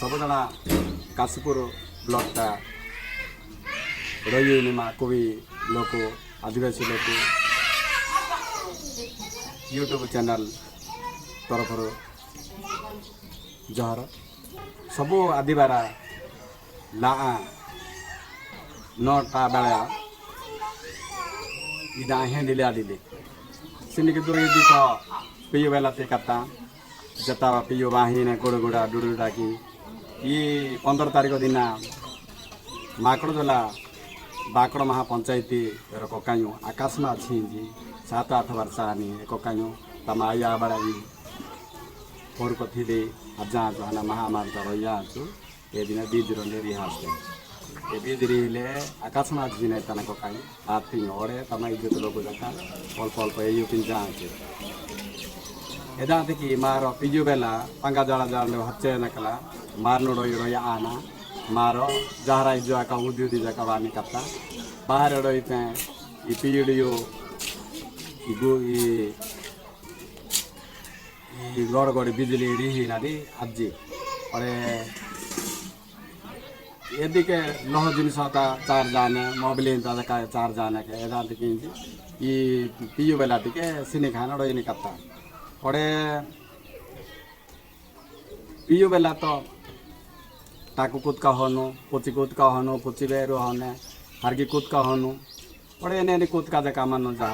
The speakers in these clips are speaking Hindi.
सब जना काशीपुर ब्लॉकटा रही निमा कोई लोक आदिवासी लोक यूट्यूब चैनल तरफ जहर सब आदिबारा ला 9टा बेला इदा हे दिले आदिले सिनी के दूर यदि तो पियो बेला ते कता जता पियो बाही ने गोड़गुड़ा डुडुडा की ये 15 तारीख दिन माकड़ जला बाकड़ महापंचायती कोकायु आकाश में अच्छी 7-8 वर्ष आनी कोकायु तमाया बड़ा और कथी दे अजा जो महामार रहा ये दिन बीज रे हास्ते ये बीज रे आकाश में अच्छी नहीं तना कोकाई आती ओरे तमा इज्जत लोग जका अल्प अल्प ये पिन जाचे एदा कि मारो पिजु बेला पंगा जला जला हच्चे नकला मार नोडो रोया आना मारो जहरा जो का उद्योगी जका वानी कत्ता बाहर रोई पे ई पीरियडियो इगो ई गड़गड़ी बिजली रही नादी अज्जी और यदि के लह जिनिस चार जाने मोबिलिन का चार जाने के एदा ये पियु बेला टिके सिनी खाना रोई नहीं कत्ता और पियु बेला तो टाकू कूद का होनु पुची कूद का होनु पुची बेरो होने हरगी कूद का होनु और एने कूद का जका मानो जा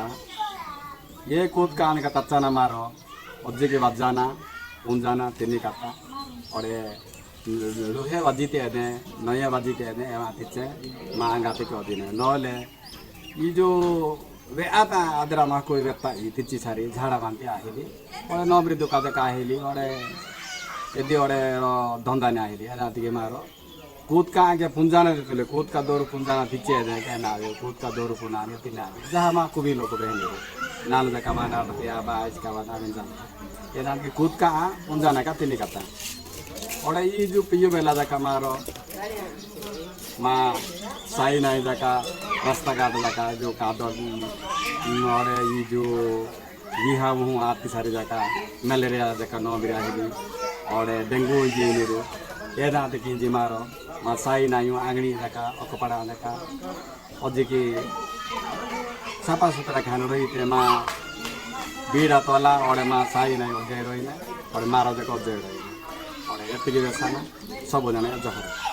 ये कूद का आने का तच्चा ना मारो उज्जे के बाद जाना उन जाना तिनी काता और लोहे बजीते हैं नया बजीते हैं एवं तिचे मांगाते के दिन नौले ये जो वे आता आदरा माँ कोई व्यक्ता तिची सारी झाड़ा बांधते आहिली और नौबरी दुका जका आहिली और यदि और धंधा नहीं आहिली रात के मारो कूद का आगे पुंजाना देते कूद का 2 पुंजाना तिचे है क्या ना कूद का 2 पुना नहीं तीन जहाँ माँ को भी लोग रहने नाल जका बांधा या बाइस का बांधा मिल जाता ये नाम की कूद का पुंजाना का तीन करता और ये जो पियो बेला जका मारो माँ सही नहीं जका रास्ता काट जका जो काट और ये जो विहा हूँ आती सारी जका मलेरिया जका नौ बिरा और डेंगू जी नीरू ये दाँत की जी मारो माँ सही नहीं आंगनी जका अकपड़ा जका और की साफा सुथरा खाना रही थे माँ बीड़ा तला और माँ सही नहीं उजे रही और मारो जका उजे रही और ये व्यवस्था सब जने जहर